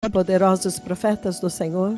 Poderosos profetas do Senhor,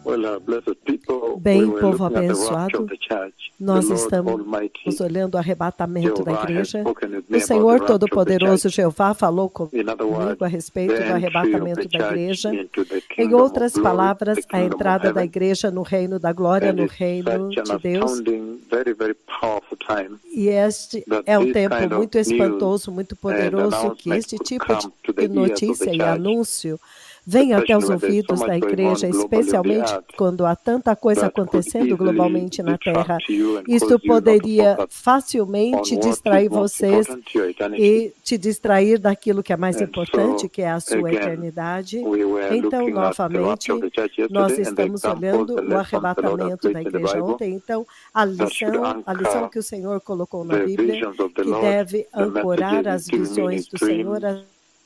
blessed people, bem, we were povo looking at the rapture abençoado, of the church. nós The Lord estamos Almighty, olhando o arrebatamento da Jehovah, has igreja. spoken with O me about the Senhor rapture of the Todo-Poderoso, church. Jeová, falou In other comigo words, a the respeito do entry of the arrebatamento da church igreja. into the Em kingdom of outras glory, palavras, the a kingdom of entrada da heaven. igreja no reino da glória, And no it's reino such an de Deus. astounding, very, very powerful time E este that é um this tempo kind of muito news espantoso, muito and poderoso, que announcement este could tipo come to the de ears of the notícia e church, anúncio venha até os especially when there's so ouvidos much da going on igreja, globally on the especialmente earth, quando há tanta coisa that could acontecendo easily globalmente na Terra. distract you and Isto cause you not to poderia focus facilmente on what distrair is most vocês important, your eternity. e te distrair daquilo que é mais And importante, so, que é a sua again, eternidade. we were Então, looking at the rapture of novamente, the church nós yesterday and the estamos examples, olhando the o lessons the Lord has arrebatamento da placed in the igreja Bible ontem. Então, a that should lição anchor que o Senhor colocou na the Bíblia, visions of the que Lord, deve the ancorar messages as given me in visões his do Senhor, dreams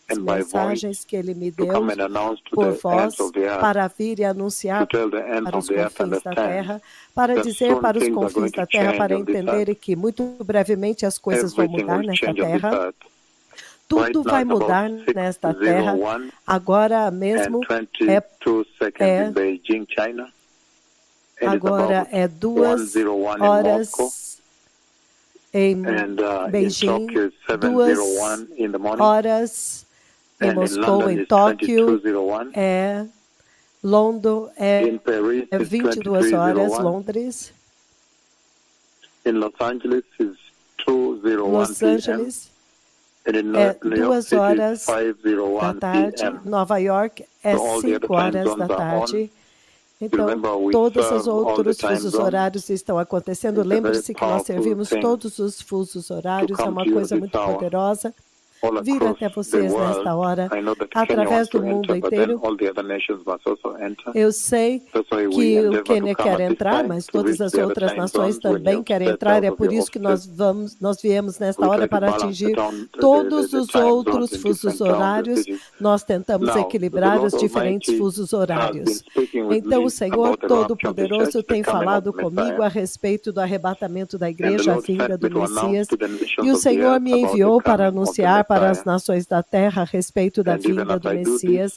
as and by voice, mensagens que Ele me to deu come and announce to por the ends voz, of the earth, para vir e to anunciar tell the ends para of os the earth confins da understand terra, para that dizer soon para os things are going confins to da terra, change para on this earth. entenderem que muito brevemente as coisas vão Everything mudar will nesta change on this terra. earth. Right Tudo now vai it's about mudar nesta terra. 6:01 Agora and mesmo 22 seconds é in Beijing, China. And it's agora about é 2 1:01 in Moscow. horas em And in Beijing, Tokyo, 2 7:01 in the morning. horas em And in Moscou, London, em it's Tóquio, 22:01. Londres In Paris, it's 22 horas, 23:01. Londres, In Los Angeles, it's 2:01 Los p.m. Angeles And in é New York 2 City, horas it's da 5:01 tarde, p.m. Nova York é So all the other 5 time horas da zones are on. tarde. Então, Remember, we todos os serve all the outros time fusos zones. horários estão acontecendo. It's a very Lembre-se que nós powerful servimos thing todos os fusos to horários, é come uma to you coisa this muito hour. poderosa All vir across até the vocês world, nesta hora, I know that Kenya através wants to do mundo enter, but then inteiro. all the other nations must also enter. Eu sei That's why we que o endeavor to Quênia come quer at this entrar, time mas to todas reach as the other outras time nações zones when também you've querem stepped entrar. out É of por your isso que offices. nós viemos nesta We hora try to para balance atingir the todos os time zones outros in fusos different towns and horários. cities. Nós tentamos Now, the equilibrar Lord os diferentes Almighty fusos has been horários. speaking with Então, o me Senhor about the rapture of the Todo-Poderoso church, the tem coming of falado the comigo Messiah. a respeito do arrebatamento da And the igreja, a Lord vinda sent me do to announce Messias. to the E nations o of the Senhor earth me about the enviou para coming of the anunciar para as Messiah. nações da terra a respeito da And even vinda as do I do this, Messias.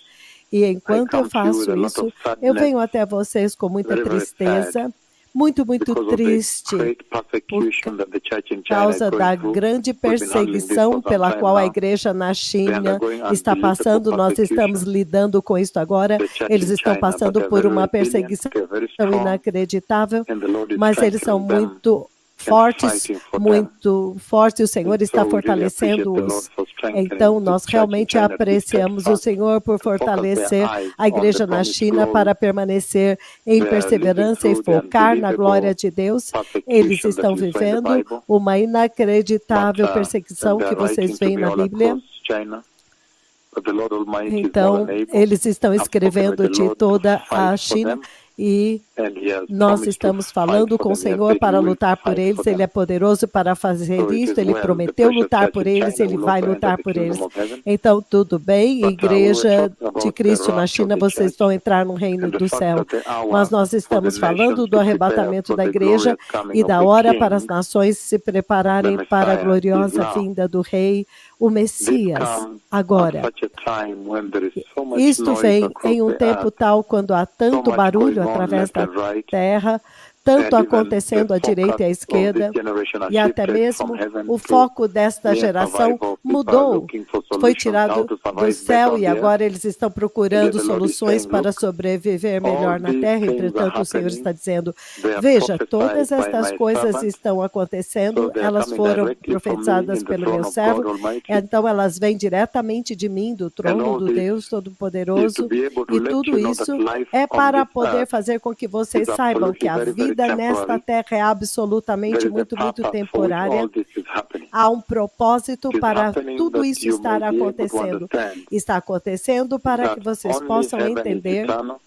E I enquanto eu come to you with faço a lot of isso, eu sadness, venho até vocês com muita very, very sad, tristeza, muito because of the triste, great por persecution that the church in China is causa going da through. grande We've been handling this for perseguição some pela time qual a now. igreja na They are China undergoing está unbelievable passando. Nós estamos persecution, lidando com isso agora. the church Eles in estão China, but passando they're por very uma resilient, perseguição they're very strong, inacreditável, and the Lord is mas eles são strengthening them muito and fortes, fighting for them. muito fortes. O Senhor And está so we really appreciate the Lord fortalecendo-os. for Então, strengthening the nós church in realmente China to stay apreciamos o fast, Senhor por to focus their fortalecer eyes a on the igreja na promised China glory. para permanecer em They are living perseverança e through the focar na glória unbelievable de Deus. Eles persecution that estão you saw in the vivendo Bible, uma but inacreditável and perseguição they que are writing vocês to veem me na all Bíblia. across China. But the Lord Almighty is more Então, than able. eles estão I've spoken with escrevendo the de Lord to toda fight a for China them, e and He has nós promised to estamos fight falando for com o them. He has Senhor said He para will lutar por fight for eles. Ele them. é poderoso para So fazer it isso. is Ele well. The prometeu precious lutar church por in eles. China Ele will vai also enter lutar the por kingdom eles. of heaven. Então, tudo bem. But we were Igreja talking de about the Cristo na rapture of China, the vocês church vão entrar no reino and the do fact céu. that the Mas hour nós for the estamos falando nations do to prepare arrebatamento for da the igreja glorious coming e of da the hora para as King, nações se the prepararem para a Messiah, is gloriosa now. vinda do Rei, o This Messias. comes at Agora, such a time when there is so much isto noise vem across em um the tempo earth, tal quando há so tanto much barulho going on através left da and right, terra, tanto and even the acontecendo à direita e à focus of this esquerda, generation has e até shifted from mesmo heaven o to foco desta mere geração survival. People are mudou. looking for Foi solutions how tirado to do survive better céu on e the earth. agora eles estão And yet procurando the Lord is soluções saying, para look, sobreviver all melhor na these terra. things are Entretanto, o Senhor está happening. dizendo: They are veja, prophesied todas by estas my coisas servant, estão so acontecendo, they are elas coming foram directly from me profetizadas in the pelo throne meu of servo, God Almighty. então elas vêm diretamente de mim, do And trono all do this Deus is to Todo-Poderoso. be able to E let tudo you know that isso life é on para this poder earth fazer com que is vocês saibam que absolutely a very, very vida nesta temporary. terra é absolutamente There is a muito purpose for which temporária. all this is happening. Há um propósito It is para happening tudo that isso you estar may be able to acontecendo. understand Está acontecendo para que that vocês only possam heaven is entender eternal,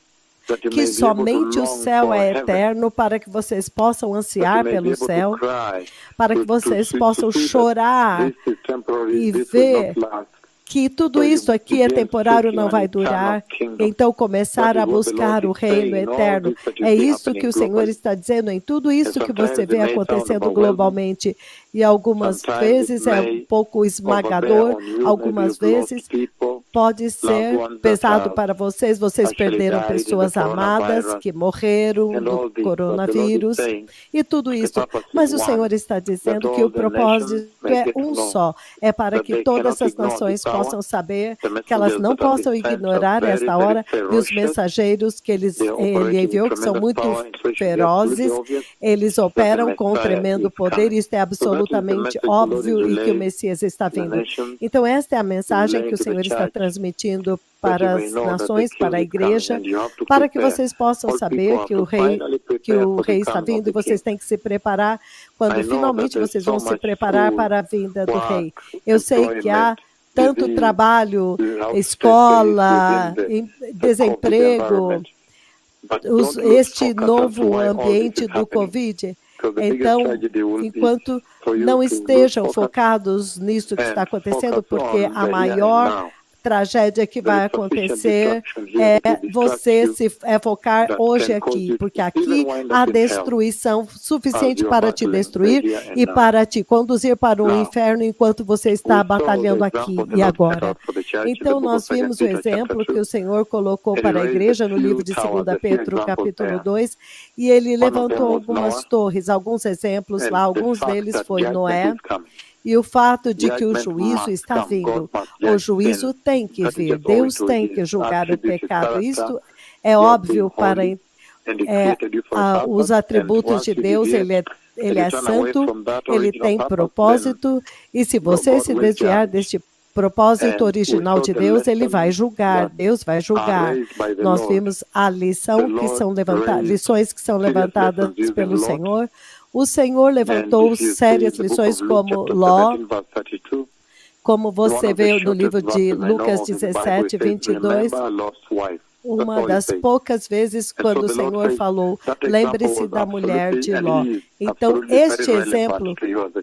that you que may be able to somente o long céu for é heaven, eterno, para que vocês possam that you ansiar may be pelo able to céu, cry, para que vocês possam to see that chorar this is temporary, e this will ver not last. que tudo isso aqui é temporário, não vai durar. Então, começar a buscar o reino eterno. É isso que o Senhor está dizendo em tudo isso que você vê acontecendo globalmente. E algumas vezes é um pouco esmagador, algumas vezes pode ser pesado para vocês. Vocês perderam pessoas amadas que morreram no coronavírus e tudo isso. Mas o Senhor está dizendo que o propósito é um só. É para que todas as nações possam saber que elas não possam ignorar esta hora e os mensageiros que ele enviou, que são muito ferozes, eles operam com um tremendo poder. Isto é absolutamente óbvio e que o Messias está vindo. Então, esta é a mensagem que o Senhor está transmitindo para as nações, para a igreja, para que vocês possam saber que o rei está vindo e vocês têm que se preparar quando finalmente vocês vão se preparar para a vinda do rei. Eu sei que há tanto trabalho, escola, desemprego, este novo ambiente do Covid. Então, enquanto não estejam focados nisso que está acontecendo, porque a maior tragédia que vai acontecer é você se focar hoje aqui, porque aqui há destruição suficiente para te destruir e para te conduzir para o inferno enquanto você está batalhando aqui e agora. Então, nós vimos o exemplo que o Senhor colocou para a igreja no livro de 2 Pedro, capítulo 2, e ele levantou algumas torres, alguns exemplos lá, alguns deles foi Noé. E o fato de que o juízo está vindo, o juízo tem que vir, Deus tem que julgar o pecado. Isto é óbvio para os atributos de Deus, ele é santo, ele tem propósito, e se você se desviar deste propósito original de Deus, ele vai julgar, Deus vai julgar. Nós vimos a lições que são levantadas pelo Senhor. O Senhor levantou sérias lições como Ló, como você vê no livro de Lucas 17, 22, uma das poucas vezes quando o Senhor falou, lembre-se da mulher de Ló. Então, este exemplo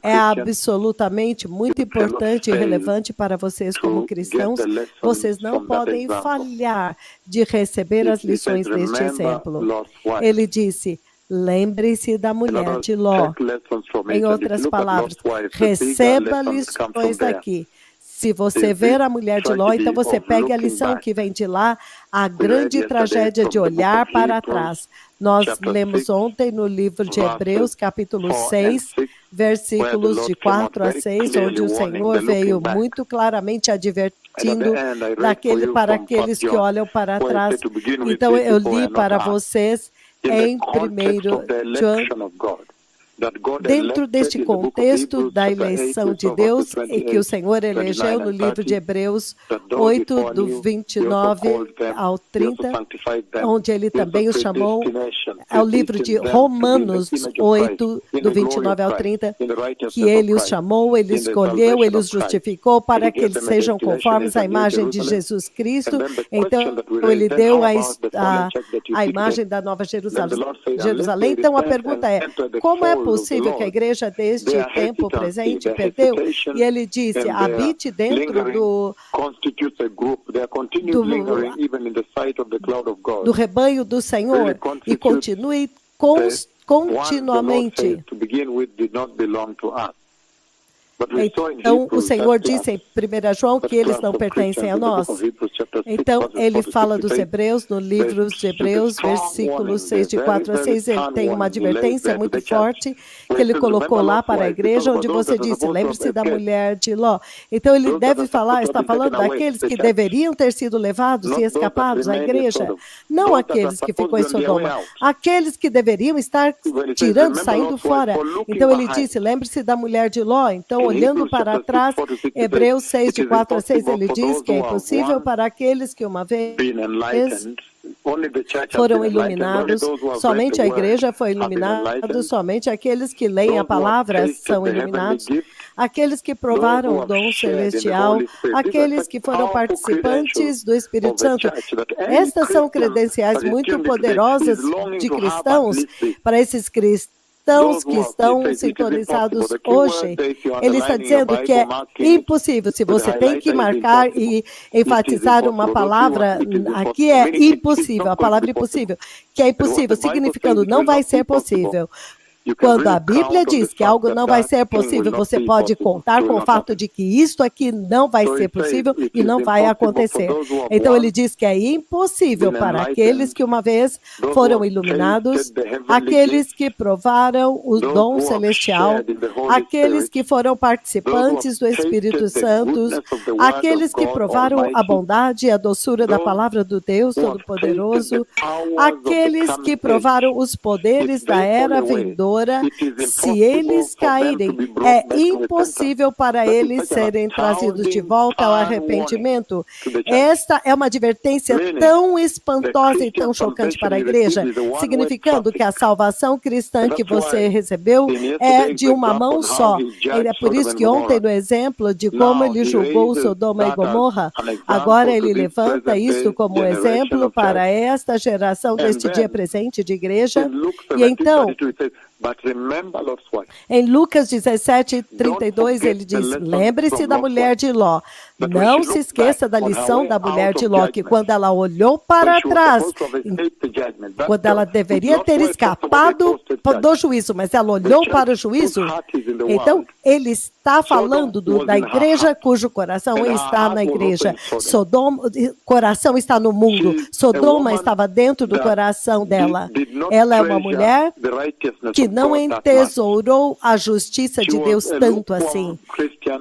é absolutamente muito importante e relevante para vocês como cristãos. Vocês não podem falhar de receber as lições deste exemplo. Ele disse, lembre-se da mulher de Ló. Em outras palavras, receba lições daqui. Se você ver a mulher de Ló, então você pegue a lição que vem de lá, a grande tragédia de olhar para trás. Nós lemos ontem no livro de Hebreus, capítulo 6, versículos de 4 a 6, onde o Senhor veio muito claramente advertindo para aqueles que olham para trás. Então eu li para vocês em 1 João, dentro deste contexto da eleição de Deus, e que o Senhor elegeu no livro de Hebreus 8, do 29 ao 30, onde ele também os chamou, é o livro de Romanos 8, do 29 ao 30, que ele os chamou, ele escolheu, ele os justificou para que eles sejam conformes à imagem de Jesus Cristo. Então, ele deu a imagem da Nova Jerusalém. Então, a pergunta é, como é possível que a igreja deste tempo presente perdeu? E ele disse, habite dentro do rebanho do Senhor e continue continuamente. Então, o Senhor disse em 1 João que eles não pertencem a nós. Então, ele fala dos Hebreus, no livro de Hebreus, versículos 6, de 4 a 6, ele tem uma advertência muito forte que ele colocou lá para a igreja, onde você disse, lembre-se da mulher de Ló. Então, ele está falando daqueles que deveriam ter sido levados e escapados à igreja, não aqueles que ficou em Sodoma, aqueles que deveriam estar saindo fora. Então, ele disse, lembre-se da mulher de Ló. Então, olhando para trás, Hebreus 6, de 4 a 6, ele diz que é impossível para aqueles que uma vez foram iluminados, somente a igreja foi iluminada, somente aqueles que leem a palavra são iluminados, aqueles que provaram o dom celestial, aqueles que foram participantes do Espírito Santo. Estas são credenciais muito poderosas de cristãos, para esses cristãos cristãos que estão sintonizados hoje, ele está dizendo que é impossível. Se você tem que marcar e enfatizar uma palavra, aqui é impossível, a palavra impossível, que é impossível, significando não vai ser possível. Quando a Bíblia diz que algo não vai ser possível, você pode contar com o fato de que isto aqui não vai ser possível e não vai acontecer. Então ele diz que é impossível para aqueles que uma vez foram iluminados, aqueles que provaram o dom celestial, aqueles que foram participantes do Espírito Santo, aqueles que provaram a bondade e a doçura da palavra do Deus Todo-Poderoso, aqueles que provaram os poderes da era vindoura. Se eles caírem, é impossível para eles serem trazidos de volta ao arrependimento. Esta é uma advertência tão espantosa e tão chocante para a igreja, significando que a salvação cristã que você recebeu é de uma mão só. É por isso que ontem, no exemplo de como ele julgou Sodoma e Gomorra, agora ele levanta isso como exemplo para esta geração deste dia presente de igreja. E então, em Lucas 17:32, ele diz: lembre-se da mulher de Ló. Não se esqueça da lição da mulher de Ló, que quando ela olhou para trás, quando ela deveria ter escapado do juízo, mas ela olhou para o juízo. Então, ele está falando da igreja cujo coração está na igreja. Sodoma, coração está no mundo. Sodoma estava dentro do coração dela. Ela é uma mulher que não entesourou a justiça de Deus tanto assim.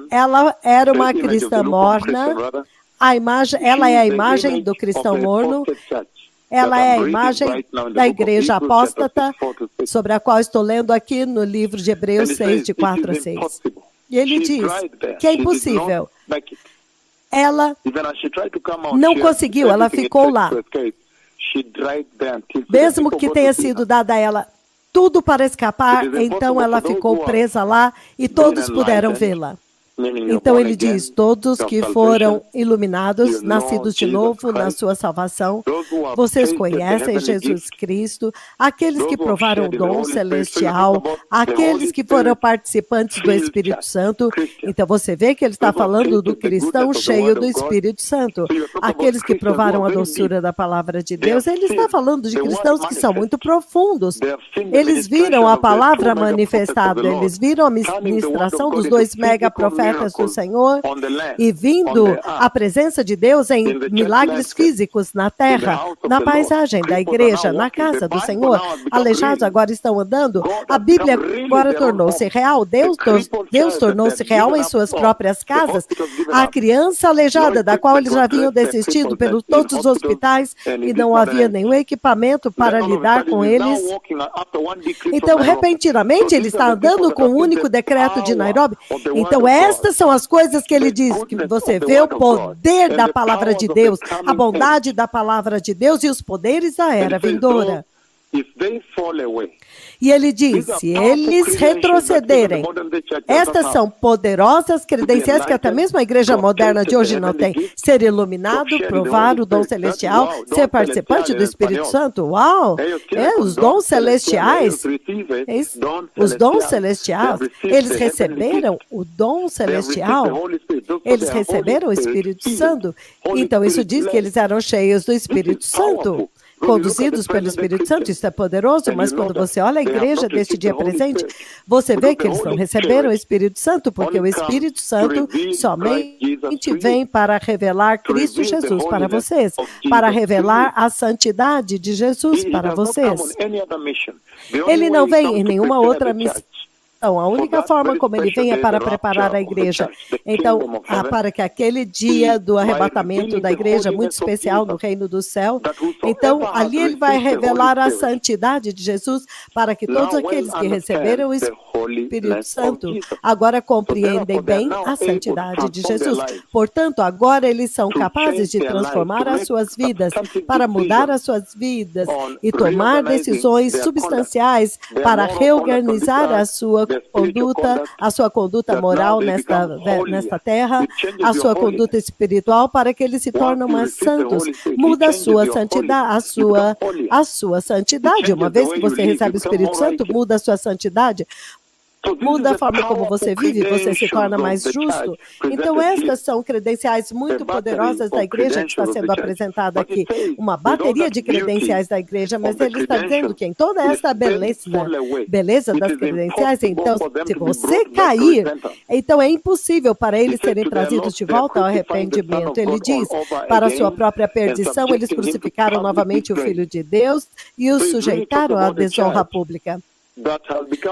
Ela era uma cristã morna. Ela é a imagem do cristão morno. Ela é a imagem da igreja apóstata, sobre a qual estou lendo aqui no livro de Hebreus 6, de 4 a 6. E ele diz que é impossível. Ela não conseguiu, ela ficou lá. Mesmo que tenha sido dada a ela tudo para escapar, então ela ficou presa lá e todos puderam vê-la. Então ele diz, todos que foram iluminados, nascidos de novo na sua salvação, vocês conhecem Jesus Cristo, aqueles que provaram o dom celestial, aqueles que foram participantes do Espírito Santo. Então você vê que ele está falando do cristão cheio do Espírito Santo, aqueles que provaram a doçura da palavra de Deus. Ele está falando de cristãos que são muito profundos. Eles viram a palavra manifestada, eles viram a ministração dos 2 megaprofetas do Senhor e vindo a presença de Deus em milagres físicos na terra, na paisagem da igreja, na casa do Senhor. Aleijados agora estão andando. A Bíblia agora tornou-se real. Deus tornou-se real em suas próprias casas. A criança aleijada, da qual eles já haviam desistido pelos todos os hospitais e não havia nenhum equipamento para lidar com eles. Então, repentinamente, ele está andando com o único decreto de Nairobi. Então, estas são as coisas que ele diz, que você vê o poder da palavra de Deus, a bondade da palavra de Deus e os poderes da era vindoura. E ele diz, se eles retrocederem, estas são poderosas credenciais que até mesmo a igreja moderna de hoje não tem. Ser iluminado, provar o dom celestial, ser participante do Espírito Santo. Uau! Os dons celestiais, eles receberam o dom celestial, eles receberam o Espírito Santo. Então isso diz que eles eram cheios do Espírito Santo, conduzidos pelo Espírito Santo. Isso é poderoso, mas quando você olha a igreja deste dia presente, você vê que eles não receberam o Espírito Santo, porque o Espírito Santo somente vem para revelar Cristo Jesus para vocês, para revelar a santidade de Jesus para vocês. Ele não vem em nenhuma outra missão. Então, a única forma como ele vem é para preparar a igreja. Então, para que aquele dia do arrebatamento da igreja, muito especial no reino do céu, então, ali ele vai revelar a santidade de Jesus para que todos aqueles que receberam o Espírito Espírito Santo agora compreendem bem a santidade de Jesus. Portanto, agora eles são capazes de transformar as suas vidas, para mudar as suas vidas e tomar decisões substanciais para reorganizar a sua conduta moral nesta terra, a sua conduta espiritual, para que eles se tornem mais santos. Muda a sua santidade. Uma vez que você recebe o Espírito Santo, muda a sua santidade. Muda a forma como você vive, você se torna mais justo. Então, estas são credenciais muito poderosas da igreja que está sendo apresentada aqui. Uma bateria de credenciais da igreja, mas ele está dizendo que em toda essa beleza das credenciais, então, se você cair, então é impossível para eles serem trazidos de volta ao arrependimento. Ele diz, para a sua própria perdição, eles crucificaram novamente o Filho de Deus e o sujeitaram à desonra pública.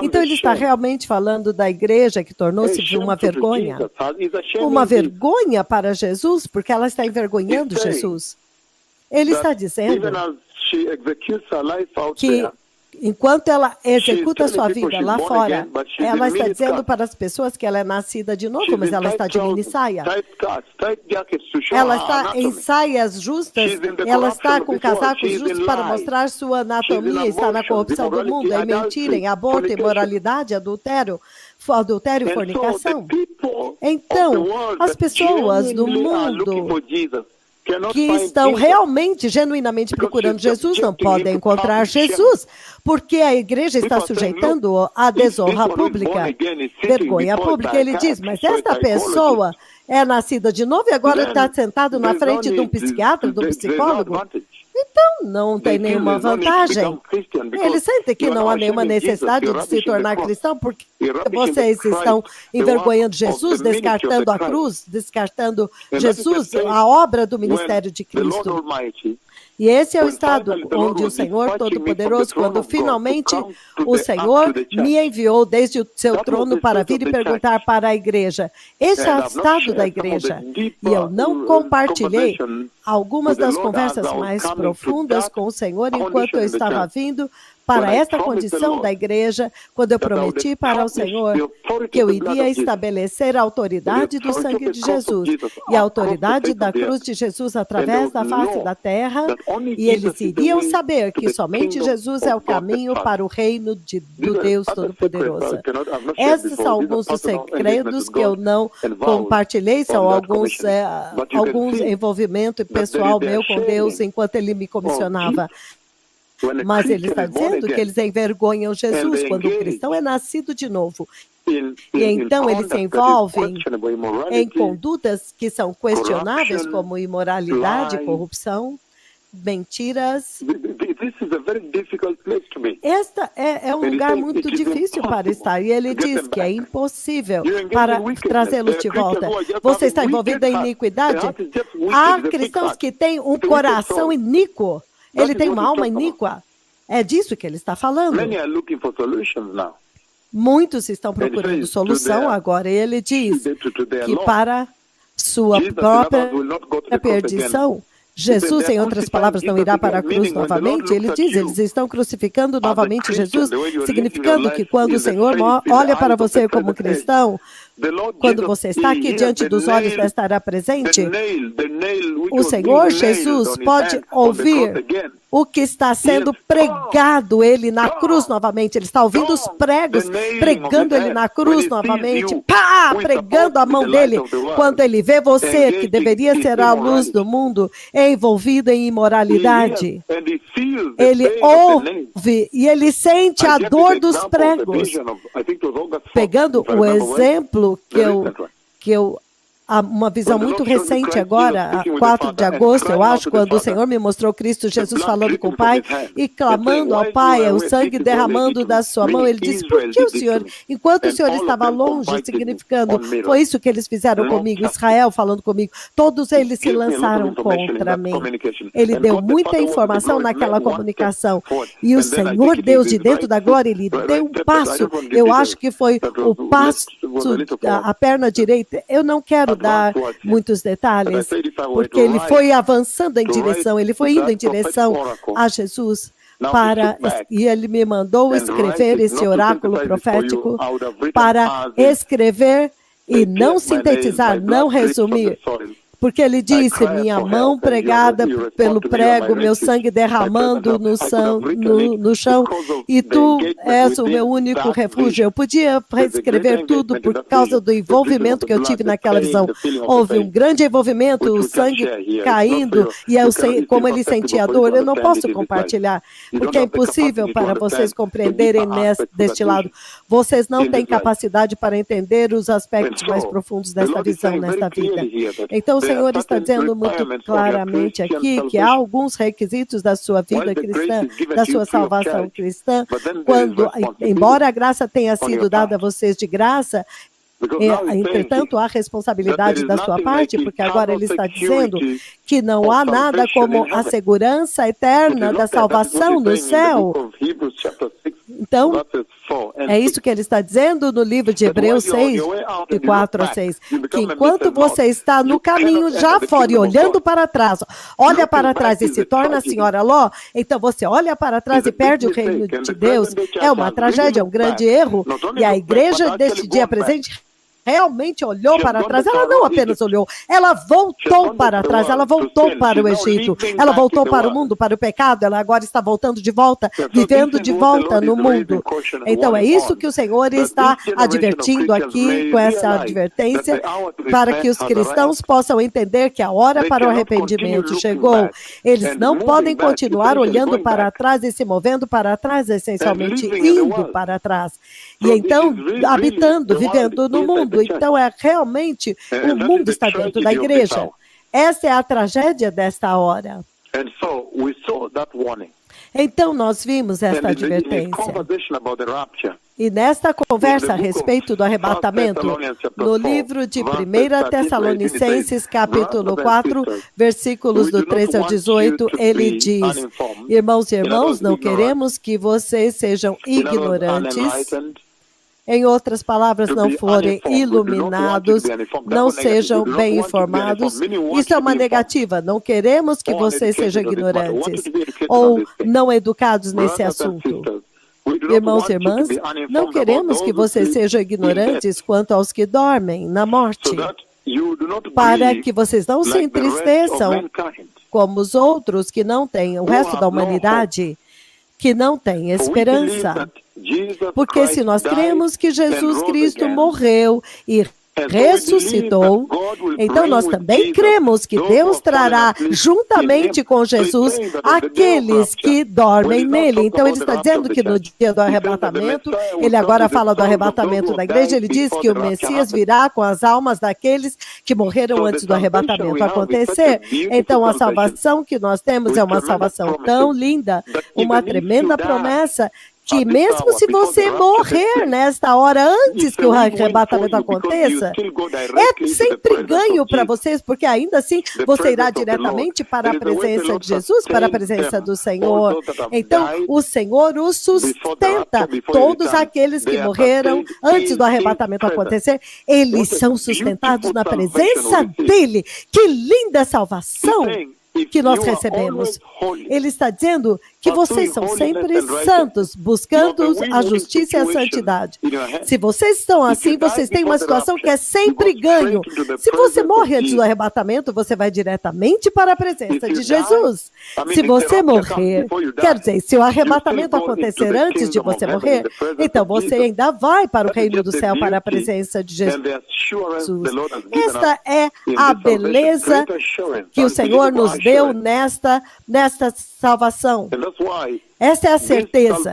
Então ele está realmente falando da igreja que tornou-se uma vergonha. Uma vergonha para Jesus, porque ela está envergonhando Jesus. Ele está dizendo que enquanto ela executa sua vida lá fora, ela está dizendo para as pessoas que ela é nascida de novo, mas ela está de mini saia. Ela está em saias justas, ela está com casacos justos para mostrar sua anatomia, está na corrupção do mundo, em mentira, em aborto, imoralidade, adultério e fornicação. Então, as pessoas do mundo que estão realmente, genuinamente procurando Jesus, não podem encontrar Jesus, porque a igreja está sujeitando a desonra pública, vergonha pública. Ele diz, mas esta pessoa é nascida de novo e agora está sentado na frente de um psiquiatra, de um psicólogo. Então, não tem nenhuma vantagem. Ele sente que não há nenhuma necessidade de se tornar cristão, porque vocês estão envergonhando Jesus, descartando a cruz, descartando Jesus, a obra do ministério de Cristo. E esse é o estado onde o Senhor Todo-Poderoso, quando finalmente o Senhor me enviou desde o seu trono para vir e perguntar para a igreja. Esse é o estado da igreja. E eu não compartilhei algumas das conversas mais profundas com o Senhor enquanto eu estava vindo para esta condição da igreja, quando eu prometi para o Senhor que eu iria estabelecer a autoridade do sangue de Jesus e a autoridade da cruz de Jesus através da face da terra, e eles iriam saber que somente Jesus é o caminho para o reino do Deus Todo-Poderoso. Esses são alguns dos segredos que eu não compartilhei, são alguns envolvimento pessoal meu com Deus enquanto Ele me comissionava. Mas ele está dizendo que eles envergonham Jesus quando o cristão é nascido de novo. E então eles se envolvem em condutas que são questionáveis, como imoralidade, corrupção, mentiras. Este é um lugar muito difícil para estar. E ele diz que é impossível para trazê-los de volta. Você está envolvido em iniquidade? Há cristãos que têm um coração iníquo. Ele tem uma alma iníqua. É disso que ele está falando. Muitos estão procurando solução agora. E ele diz que para sua própria perdição, Jesus, em outras palavras, não irá para a cruz novamente. Ele diz, eles estão crucificando novamente Jesus, significando que quando o Senhor olha para você como cristão, quando você está aqui diante dos olhos desta área presente, o Senhor Jesus pode ouvir o que está sendo pregado ele na cruz novamente. Ele está ouvindo os pregos, pregando ele na cruz novamente, pá, pregando a mão dele. Quando ele vê você, que deveria ser a luz do mundo, envolvido em imoralidade, ele ouve e ele sente a dor dos pregos. Pegando o exemplo que eu uma visão muito recente agora, 4 de agosto, eu acho, quando o Senhor me mostrou Cristo Jesus falando com o Pai e clamando ao Pai, o sangue derramando da sua mão. Ele disse, por que o Senhor, enquanto o Senhor estava longe, significando, foi isso que eles fizeram comigo, Israel falando comigo, todos eles se lançaram contra mim. Ele deu muita informação naquela comunicação. E o Senhor Deus de dentro da glória, ele deu um passo, eu acho que foi o passo, a perna direita. Eu não quero dar muitos detalhes, porque ele foi avançando em direção, ele foi indo em direção a Jesus. e ele me mandou escrever esse oráculo profético para escrever e não sintetizar, não resumir. Porque ele disse, minha mão pregada pelo prego, meu sangue derramando no chão, e tu és o meu único refúgio. Eu podia reescrever tudo por causa do envolvimento que eu tive naquela visão. Houve um grande envolvimento, o sangue caindo, e eu sei como ele sentia a dor. Eu não posso compartilhar, porque é impossível para vocês compreenderem deste lado. Vocês não têm capacidade para entender os aspectos mais profundos desta visão, nesta vida. Então, o Senhor está dizendo muito claramente aqui que há alguns requisitos da sua vida cristã, da sua salvação cristã, quando, embora a graça tenha sido dada a vocês de graça, entretanto, há responsabilidade da sua parte, porque agora ele está dizendo que não há nada como a segurança eterna da salvação no céu. Então, é isso que ele está dizendo no livro de Hebreus 6, de 4 a 6, que enquanto você está no caminho já fora e olhando para trás, olha para trás e se torna a senhora Ló, então você olha para trás e perde o reino de Deus. É uma tragédia, é um grande erro, e a igreja deste dia presente realmente olhou para trás. Ela não apenas olhou, ela voltou para trás, ela voltou para o Egito, ela voltou para o mundo, para o pecado, ela agora está voltando de volta, vivendo de volta no mundo. Então é isso que o Senhor está advertindo aqui, com essa advertência, para que os cristãos possam entender que a hora para o arrependimento chegou. Eles não podem continuar olhando para trás e se movendo para trás, essencialmente indo para trás. E então, habitando, vivendo no mundo. Então, realmente, o mundo está dentro da igreja. Essa é a tragédia desta hora. Então, nós vimos esta advertência. E nesta conversa a respeito do arrebatamento, no livro de 1 Tessalonicenses, capítulo 4, versículos do 13 ao 18, ele diz, irmãos e irmãos, não queremos que vocês sejam ignorantes. Em outras palavras, não forem iluminados, não sejam bem informados. Isso é uma negativa. Não queremos que vocês sejam ignorantes ou não educados nesse assunto. Irmãos e irmãs, não queremos que vocês sejam ignorantes quanto aos que dormem na morte, para que vocês não se entristeçam como os outros que não têm, o resto da humanidade, que não tem esperança. Porque se nós cremos que Jesus Cristo morreu e ressuscitou, então nós também cremos que Deus trará juntamente com Jesus aqueles que dormem nele. Então ele está dizendo que no dia do arrebatamento, ele agora fala do arrebatamento da igreja, ele diz que o Messias virá com as almas daqueles que morreram antes do arrebatamento acontecer. Então a salvação que nós temos é uma salvação tão linda, uma tremenda promessa, que mesmo se você morrer nesta hora antes que o arrebatamento aconteça, é sempre ganho para vocês, porque ainda assim você irá diretamente para a presença de Jesus, para a presença do Senhor. Então, o Senhor os sustenta. Todos aqueles que morreram antes do arrebatamento acontecer, eles são sustentados na presença dEle. Que linda salvação que nós recebemos. Ele está dizendo que vocês são sempre santos, buscando a justiça e a santidade. Se vocês estão assim, vocês têm uma situação que é sempre ganho. Se você morre antes do arrebatamento, você vai diretamente para a presença de Jesus. Se você morrer, quer dizer, se o arrebatamento acontecer antes de você morrer, então você ainda vai para o reino do céu, para a presença de Jesus. Esta é a beleza que o Senhor nos deu nesta salvação. Essa é a certeza,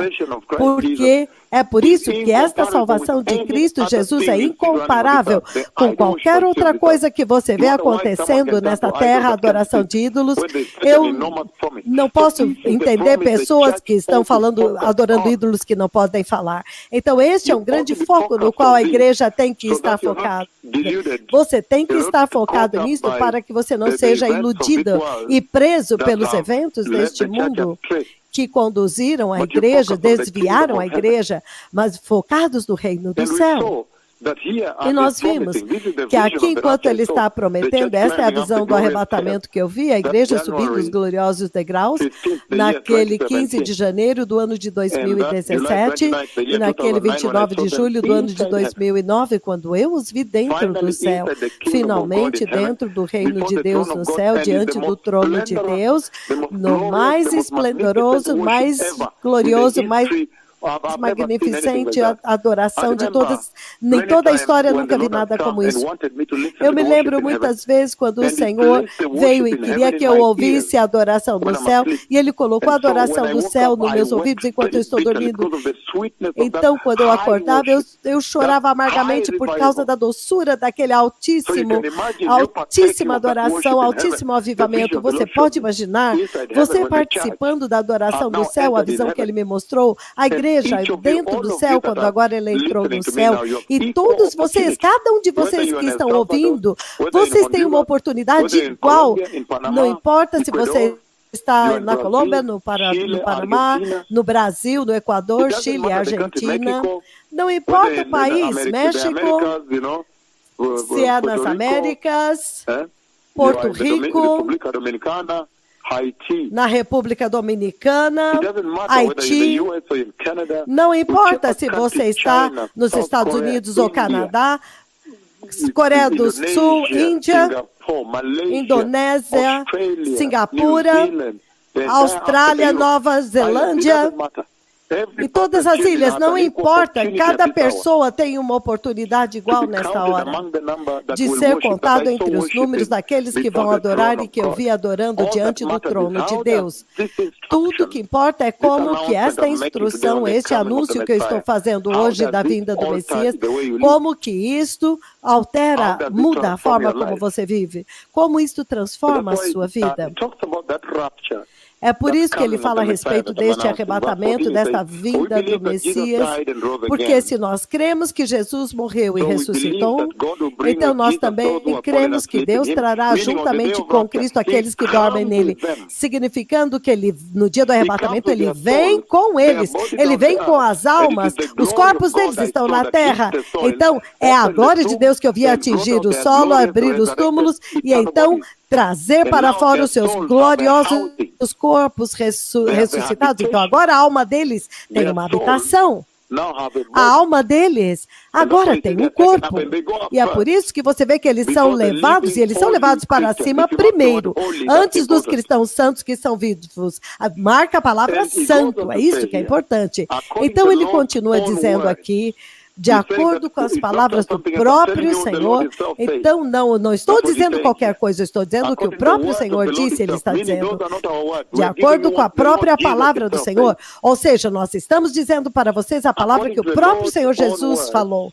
porque é por isso que esta salvação de Cristo Jesus é incomparável com qualquer outra coisa que você vê acontecendo nesta terra, adoração de ídolos. Eu não posso entender pessoas que estão adorando ídolos que não podem falar. Então, este é um grande foco no qual a igreja tem que estar focada. Você tem que estar focado nisso para que você não seja iludido e preso pelos eventos deste mundo que conduziram a igreja, desviaram a igreja, mas focados no reino do céu. E nós vimos que aqui, enquanto ele está prometendo, esta é a visão do arrebatamento que eu vi, a igreja subindo os gloriosos degraus, naquele 15 de janeiro do ano de 2017 e naquele 29 de julho do ano de 2009, quando eu os vi dentro do céu, finalmente dentro do reino de Deus no céu, diante do trono de Deus, no mais esplendoroso, mais glorioso, mais magnificente adoração de todas, nem toda a história nunca vi nada como isso. Eu me lembro muitas vezes quando o Senhor veio e queria que eu ouvisse a adoração do céu, e Ele colocou a adoração do céu nos meus ouvidos enquanto eu estou dormindo. Então, quando eu acordava, eu chorava amargamente por causa da doçura daquele altíssima adoração, altíssimo avivamento. Você pode imaginar, você participando da adoração do céu, a visão que Ele me mostrou, a igreja dentro do céu, quando agora ele entrou no céu, e todos vocês, cada um de vocês que estão ouvindo, vocês têm uma oportunidade igual, não importa se você está na Colômbia, no Panamá, no Brasil, no Equador, Chile, Argentina, não importa o país, México, se é nas Américas, Porto Rico, na República Dominicana, Haiti, não importa se você está nos Estados Unidos ou Canadá, Coreia do Sul, Índia, Indonésia, Singapura, Austrália, Nova Zelândia, e todas as ilhas, não importa, cada pessoa tem uma oportunidade igual nesta hora de ser contado entre os números daqueles que vão adorar e que eu vi adorando diante do trono de Deus. Tudo que importa é como que esta instrução, este anúncio que eu estou fazendo hoje da vinda do Messias, como que isto altera, muda a forma como você vive, como isto transforma a sua vida. É por isso que ele fala a respeito deste arrebatamento, desta vinda do Messias, porque se nós cremos que Jesus morreu e ressuscitou, então nós também cremos que Deus trará juntamente com Cristo aqueles que dormem nele, significando que ele, no dia do arrebatamento, ele vem com eles, ele vem com as almas, os corpos deles estão na terra. Então, é a glória de Deus que eu vi atingir o solo, abrir os túmulos e então trazer para fora os seus gloriosos corpos ressuscitados. Então, agora a alma deles tem uma habitação. A alma deles agora tem um corpo. E é por isso que você vê que eles são levados, e eles são levados para cima primeiro, antes dos cristãos santos que são vivos. Marca a palavra santo, é isso que é importante. Então, ele continua dizendo aqui, de acordo com as palavras do próprio Senhor. Então, não estou dizendo qualquer coisa, estou dizendo o que o próprio Senhor disse, ele está dizendo. De acordo com a própria palavra do Senhor. Ou seja, nós estamos dizendo para vocês a palavra que o próprio Senhor Jesus falou.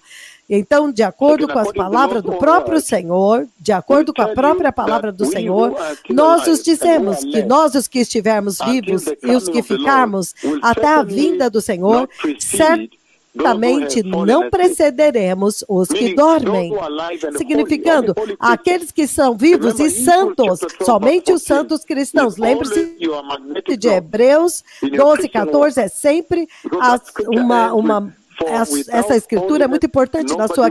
Então, de acordo com as palavras do próprio Senhor, de acordo com a própria palavra do Senhor, nós os dizemos que nós, os que estivermos vivos e os que ficarmos até a vinda do Senhor, certamente não precederemos os que dormem, significando aqueles que são vivos e santos, somente os santos cristãos. Lembre-se de Hebreus 12, 14, é sempre essa escritura é muito importante na sua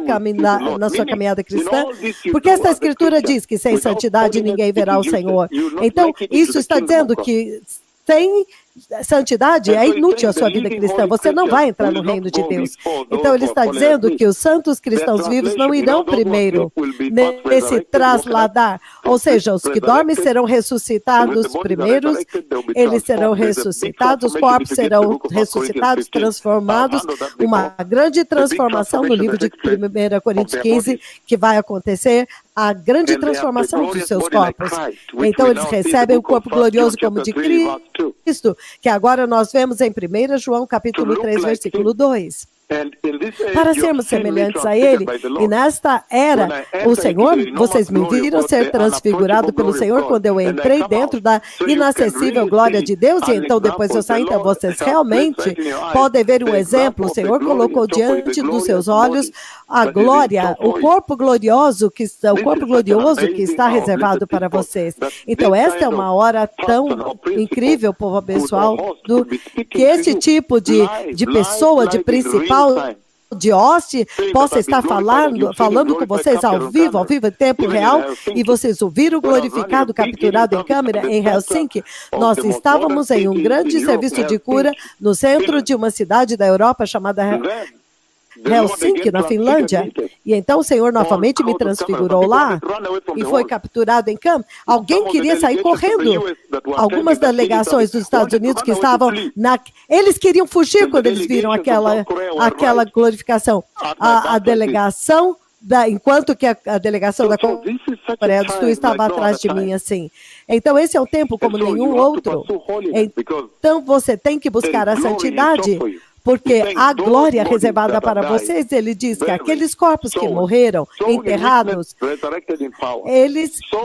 caminhada cristã, porque essa escritura diz que sem santidade ninguém verá o Senhor. Então, isso está dizendo que sem santidade é inútil a sua vida cristã, você não vai entrar no reino de Deus. Então ele está dizendo que os santos cristãos vivos não irão primeiro nesse trasladar, ou seja, os que dormem serão ressuscitados primeiros, eles serão ressuscitados, os corpos serão ressuscitados, transformados, uma grande transformação no livro de 1 Coríntios 15, que vai acontecer, a grande transformação dos seus corpos. Então eles recebem o corpo glorioso como de Cristo, que agora nós vemos em 1 João capítulo 3, versículo 2. Para sermos semelhantes a Ele, e nesta era, o Senhor, vocês me viram ser transfigurado pelo Senhor quando eu entrei dentro da inacessível glória de Deus, e então depois eu saí. Então vocês realmente podem ver um exemplo. O Senhor colocou diante dos seus olhos a glória, o corpo glorioso que está reservado para vocês. Então esta é uma hora tão incrível, povo abençoado, que esse tipo de pessoa, de principal, de hoste possa estar falando com vocês ao vivo, em tempo real, e vocês ouviram o glorificado capturado em câmera em Helsinki. Nós estávamos em um grande serviço de cura no centro de uma cidade da Europa chamada Helsinki, na Finlândia. E então o Senhor novamente me transfigurou lá e foi capturado em câmera. Alguém queria sair correndo. Algumas delegações dos Estados Unidos que estavam eles queriam fugir quando eles viram aquela glorificação. A delegação enquanto que a delegação da Coreia do Sul estava atrás de mim, assim. Então, esse é um tempo como nenhum outro. Então, você tem que buscar a santidade, porque a glória reservada para vocês, ele diz que aqueles corpos que morreram, enterrados,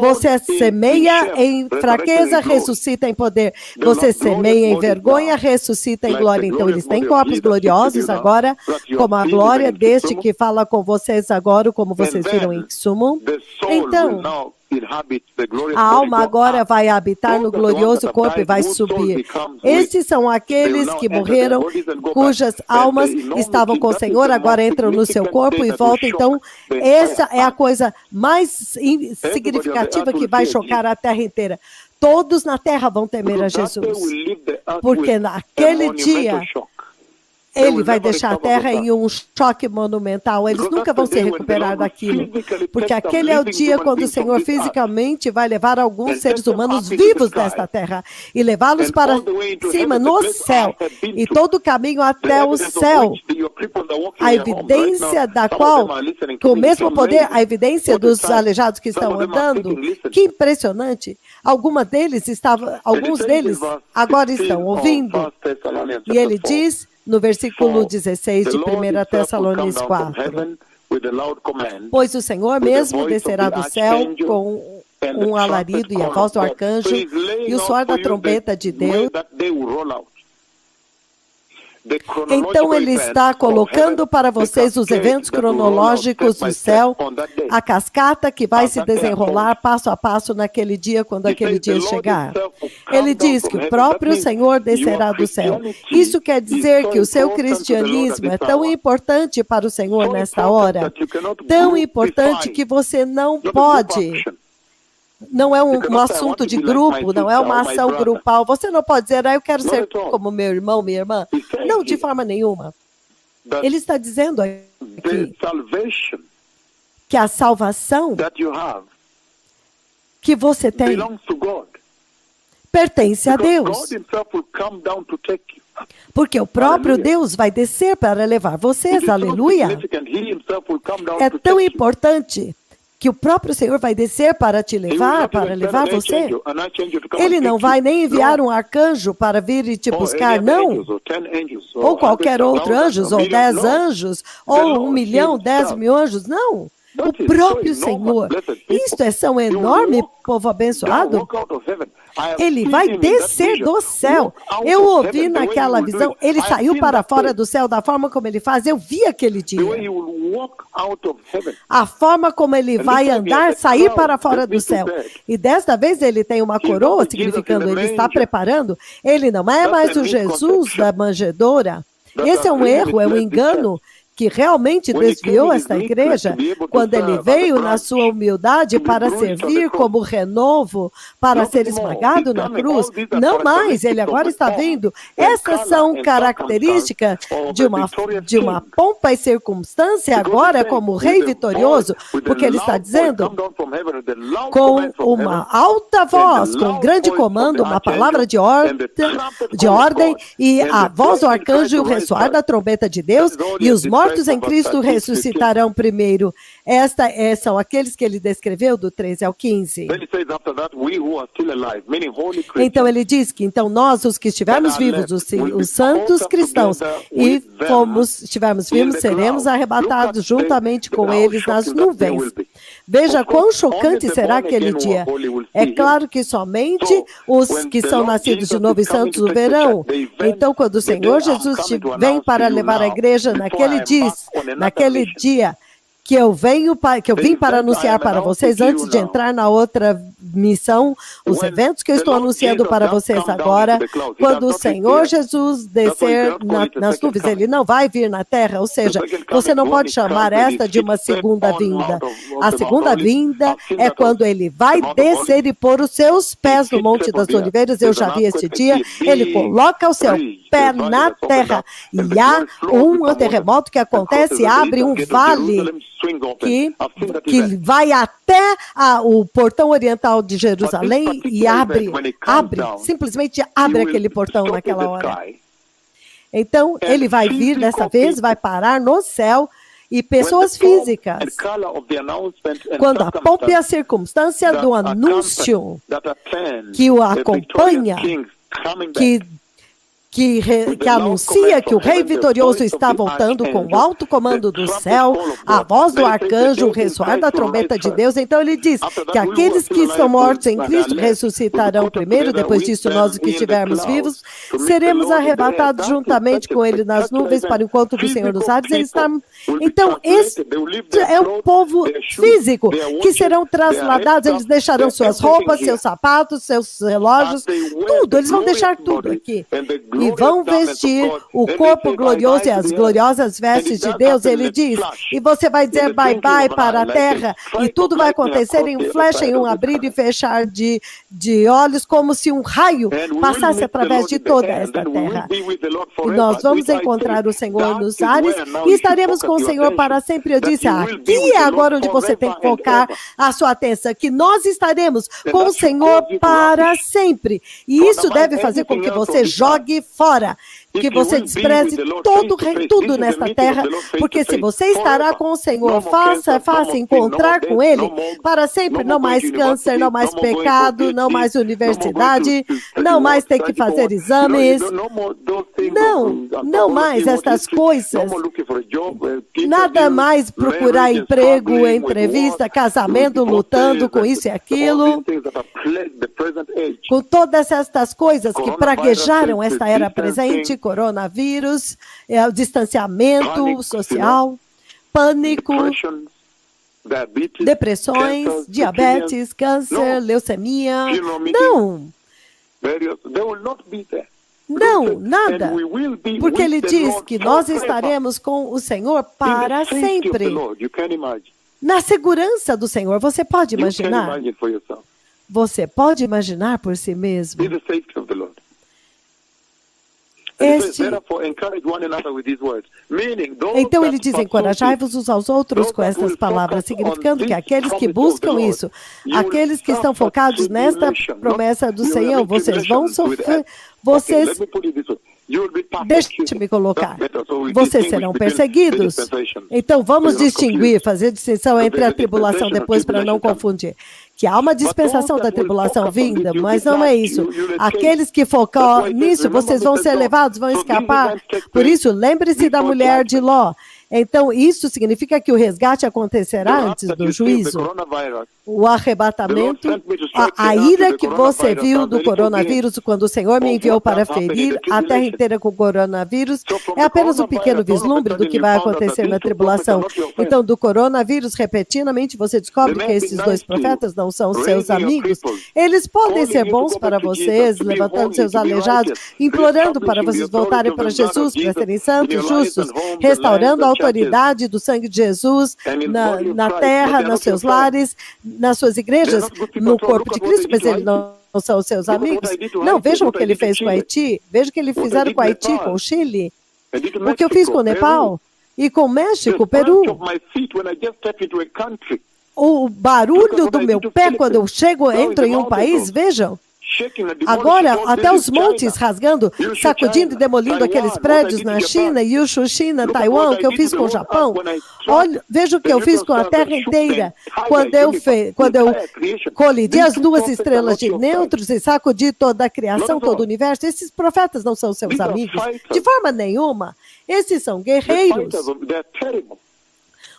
você semeia em fraqueza, ressuscita em poder. Você semeia em vergonha, ressuscita em glória. Então, eles têm corpos gloriosos agora, como a glória deste que fala com vocês agora, como vocês viram em Sumo. Então, a alma agora vai habitar no glorioso corpo e vai subir. Esses são aqueles que morreram, cujas almas estavam com o Senhor, agora entram no seu corpo e voltam. Então, essa é a coisa mais significativa que vai chocar a terra inteira. Todos na terra vão temer a Jesus, porque naquele dia ele vai deixar a terra em um choque monumental. Eles nunca vão se recuperar daquilo. Porque aquele é o dia quando o Senhor fisicamente vai levar alguns seres humanos vivos desta terra e levá-los para cima, no céu. E todo o caminho até o céu, a evidência da qual, com o mesmo poder, a evidência dos aleijados que estão andando, que impressionante. Alguns deles agora estão ouvindo. E ele diz, no versículo 16 de 1 Tessalonicenses 4, pois o Senhor mesmo descerá do céu com um alarido e a voz do arcanjo e o soar da trombeta de Deus. Então ele está colocando para vocês os eventos cronológicos do céu, a cascata que vai se desenrolar passo a passo naquele dia, quando aquele dia chegar. Ele diz que o próprio Senhor descerá do céu. Isso quer dizer que o seu cristianismo é tão importante para o Senhor nesta hora, tão importante que você não pode... Não é um assunto de grupo, não é uma ação grupal. Você não pode dizer, eu quero ser como meu irmão, minha irmã. Não, de forma nenhuma. Ele está dizendo aqui que a salvação que você tem pertence a Deus. Porque o próprio Deus vai descer para levar vocês, aleluia. É tão importante que o próprio Senhor vai descer para te levar, para levar você. Ele não vai nem enviar um arcanjo para vir e te buscar, não. Ou qualquer outro anjo, ou 10 anjos, ou 1 milhão, 10 mil anjos, não. O próprio Senhor. Isto é tão enorme, povo abençoado. Ele vai descer do céu. Eu ouvi naquela visão, ele saiu para fora do céu da forma como ele faz. Eu vi aquele dia. A forma como ele vai andar, sair para fora do céu. E desta vez ele tem uma coroa, significando ele está preparando. Ele não é mais o Jesus da manjedoura. Esse é um erro, é um engano que realmente desviou esta igreja, quando ele veio na sua humildade para servir como renovo, para ser esmagado na cruz. Não mais, ele agora está vindo. Essas são características de uma pompa e circunstância agora como rei vitorioso, porque ele está dizendo com uma alta voz, com um grande comando, uma palavra de ordem e a voz do arcanjo e o ressoar da trombeta de Deus, e os mortos em Cristo ressuscitarão primeiro. São aqueles que ele descreveu do 13 ao 15. Então ele diz que nós, os que estivermos vivos, os santos cristãos, e estivermos vivos, seremos arrebatados juntamente com eles nas nuvens. Veja quão chocante será aquele dia. É claro que somente os que são nascidos de novo e santos o verão. Então, quando o Senhor Jesus vem para levar a igreja, naquele dia que eu vim para anunciar para vocês, antes de entrar na outra missão, os eventos que eu estou anunciando para vocês agora, quando o Senhor Jesus descer nas nuvens, ele não vai vir na terra, ou seja, você não pode chamar esta de uma segunda vinda. A segunda vinda é quando ele vai descer e pôr os seus pés no Monte das Oliveiras. Eu já vi este dia, ele coloca o seu pé na terra e há um terremoto que acontece, abre um vale que vai até o portão oriental de Jerusalém e simplesmente abre aquele portão naquela hora. Então, ele vai vir dessa vez, vai parar no céu, e pessoas físicas, quando a pompa e a circunstância do anúncio que o acompanha, que anuncia que o Rei vitorioso está voltando com o alto comando do céu, a voz do arcanjo, o ressoar da trombeta de Deus. Então ele diz que aqueles que estão mortos em Cristo ressuscitarão primeiro, depois disso nós que estivermos vivos, seremos arrebatados juntamente com ele nas nuvens para o encontro do Senhor nos ares. Então esse é o povo físico que serão trasladados, eles deixarão suas roupas, seus sapatos, seus relógios, tudo, eles vão deixar tudo aqui. E vão vestir o corpo glorioso e as gloriosas vestes de Deus, ele diz. E você vai dizer bye-bye para a terra, e tudo vai acontecer em um flash, em um abrir e fechar de olhos, como se um raio passasse através de toda esta terra. E nós vamos encontrar o Senhor nos ares, e estaremos com o Senhor para sempre. Eu disse, aqui é agora onde você tem que focar a sua atenção, que nós estaremos com o Senhor para sempre. E isso deve fazer com que você jogue fora, que você despreze tudo nesta terra, porque se você estará com o Senhor, faça encontrar com Ele para sempre. Não mais câncer, não mais pecado, não mais universidade, não mais ter que fazer exames, não mais estas coisas, nada mais procurar emprego, entrevista, casamento, lutando com isso e aquilo, com todas estas coisas que praguejaram esta era presente, coronavírus, o distanciamento social, pânico, depressões, diabetes, câncer, leucemia. Não, nada. Porque ele diz que nós estaremos com o Senhor para sempre. Na segurança do Senhor. Você pode imaginar? Você pode imaginar por si mesmo? Então ele diz, encorajai-vos uns aos outros com estas palavras, significando que aqueles que buscam isso, aqueles que estão focados nesta promessa do Senhor, vocês vão sofrer, deixe-me colocar, vocês serão perseguidos. Então vamos distinguir, fazer distinção entre a tribulação depois para não confundir. Que há uma dispensação da tribulação vinda, mas não é isso. Aqueles que focam nisso, vocês vão ser levados, vão escapar. Por isso, lembre-se da mulher de Ló. Então, isso significa que o resgate acontecerá antes do juízo. O arrebatamento, a ira que você viu do coronavírus, quando o Senhor me enviou para ferir a terra inteira com o coronavírus, é apenas um pequeno vislumbre do que vai acontecer na tribulação. Então, do coronavírus, repentinamente, você descobre que esses dois profetas não são seus amigos. Eles podem ser bons para vocês, levantando seus aleijados, implorando para vocês voltarem para Jesus, para serem santos, justos, restaurando a autoridade do sangue de Jesus na terra, nos seus lares, nas suas igrejas, no corpo de Cristo, mas eles não são os seus amigos. Não, vejam o que ele fez com o Haiti, vejam o que eles fizeram com o Haiti, com o Chile, o que eu fiz com o Nepal e com o México, o Peru. O barulho do meu pé quando eu entro em um país, vejam. Agora, até os montes rasgando, sacudindo e demolindo aqueles prédios na China, Yushu, China, Taiwan, que eu fiz com o Japão. Olha, veja o que eu fiz com a terra inteira. Quando eu colidi as duas estrelas de nêutrons e sacudi toda a criação, todo o universo, esses profetas não são seus amigos. De forma nenhuma. Esses são guerreiros.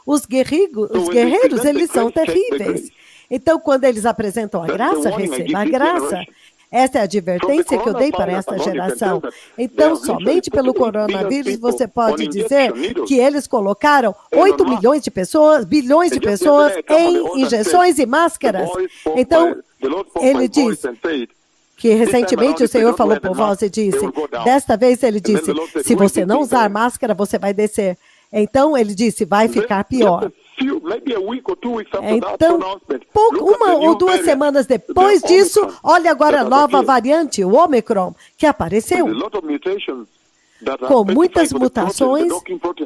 Os guerreiros, eles são terríveis. Então, quando eles apresentam a graça, receba a graça. Essa é a advertência que eu dei para esta geração. Então, somente pelo coronavírus, você pode dizer que eles colocaram 8 milhões de pessoas, bilhões de pessoas em injeções e máscaras. Então, ele diz que recentemente o Senhor falou por voz e disse, desta vez ele disse, se você não usar máscara, você vai descer. Então, ele disse, vai ficar pior. Então, uma ou 2 semanas depois disso, olha agora a nova variante, o Omicron, que apareceu. Com muitas mutações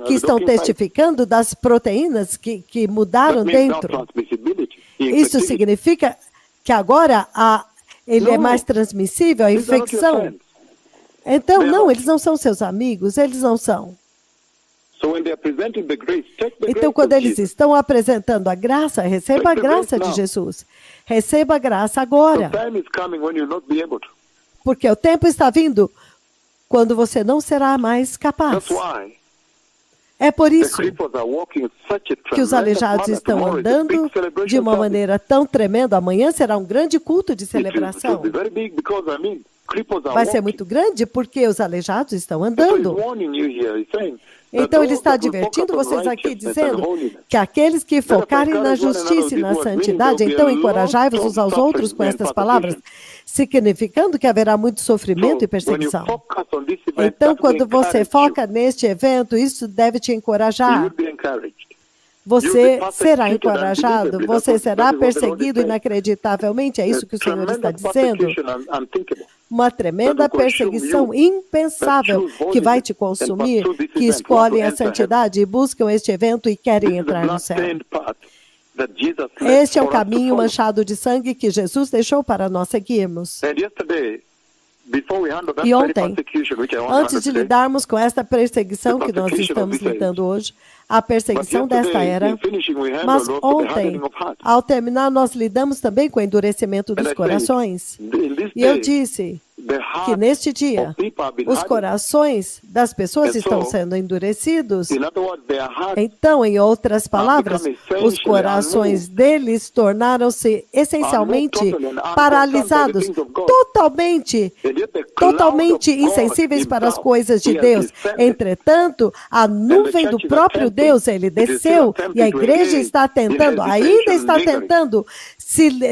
que estão testificando das proteínas que mudaram dentro. Isso significa que agora ele é mais transmissível, a infecção. Então, não, eles não são seus amigos, eles não são. Então, quando eles estão apresentando a graça, receba a graça de Jesus. Receba a graça agora. Porque o tempo está vindo quando você não será mais capaz. É por isso que os aleijados estão andando de uma maneira tão tremenda. Amanhã será um grande culto de celebração. Vai ser muito grande porque os aleijados estão andando. Então, ele está advertindo vocês aqui, dizendo que aqueles que focarem na justiça e na santidade, então encorajai-vos uns aos outros com estas palavras, significando que haverá muito sofrimento e perseguição. Então, quando você foca neste evento, isso deve te encorajar. Você será encorajado, você será perseguido inacreditavelmente, é isso que o Senhor está dizendo. Uma tremenda perseguição impensável que vai te consumir, que escolhem a santidade e buscam este evento e querem entrar no céu. Este é o caminho manchado de sangue que Jesus deixou para nós seguirmos. E ontem, antes de lidarmos com esta perseguição que nós estamos lidando hoje, a perseguição desta era, mas ontem, ao terminar, nós lidamos também com o endurecimento dos corações. E eu disse que neste dia, os corações das pessoas estão sendo endurecidos. Então, em outras palavras, os corações deles tornaram-se essencialmente paralisados, totalmente insensíveis para as coisas de Deus. Entretanto, a nuvem do próprio Deus, ele desceu e a igreja está tentando, ainda está tentando,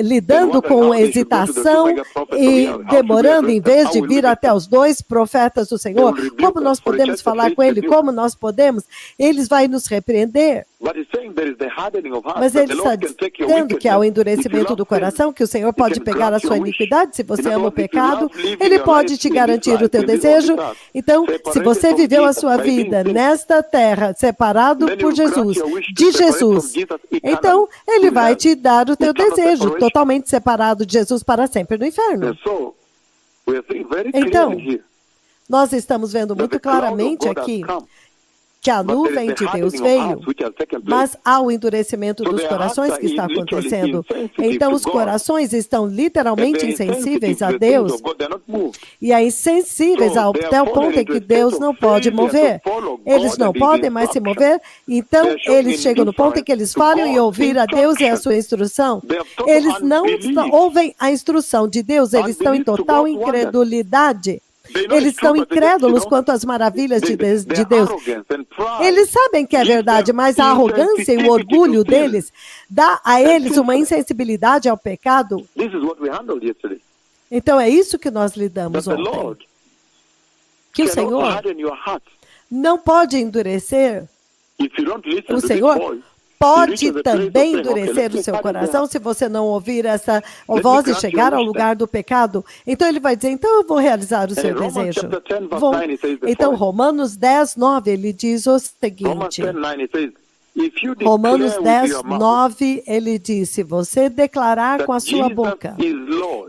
lidando com hesitação e demorando, em vez de vir até os 2 profetas do Senhor. Como nós podemos falar com ele? Como nós podemos? Eles vão nos repreender. Mas ele está dizendo que há o endurecimento do coração, que o Senhor pode pegar a sua iniquidade. Se você ama o pecado, ele pode te garantir o teu desejo. Então, se você viveu a sua vida nesta terra, separado por Jesus, de Jesus, então ele vai te dar o teu desejo, totalmente separado de Jesus para sempre no inferno. Então, nós estamos vendo muito claramente aqui que a nuvem de Deus veio, mas há o endurecimento dos corações que está acontecendo. Então, os corações estão literalmente insensíveis a Deus e insensíveis até o ponto em que Deus não pode mover. Eles não podem mais se mover, então eles chegam no ponto em que eles falam e ouvir a Deus e a sua instrução. Eles não ouvem a instrução de Deus, eles estão em total incredulidade. Eles estão incrédulos quanto às maravilhas de Deus. Eles sabem que é verdade, mas a arrogância e o orgulho deles dá a eles uma insensibilidade ao pecado. Então é isso que nós lidamos ontem. Que o Senhor não pode endurecer. O Senhor pode também endurecer o seu coração se você não ouvir essa voz e chegar ao lugar do pecado. Então ele vai dizer, então eu vou realizar o seu desejo. Então Romanos 10, 9, ele diz o seguinte. Romanos 10, 9, ele diz, se você declarar com a sua boca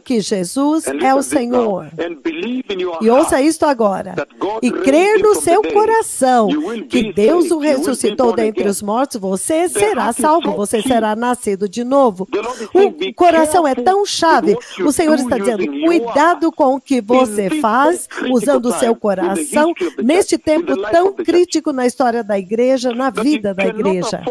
que Jesus é o Senhor, e ouça isto agora, e crer no seu coração que Deus o ressuscitou dentre os mortos, você será salvo, você será nascido de novo. O coração é tão chave, o Senhor está dizendo, cuidado com o que você faz, usando o seu coração, neste tempo tão crítico na história da igreja, na vida da igreja. igreja,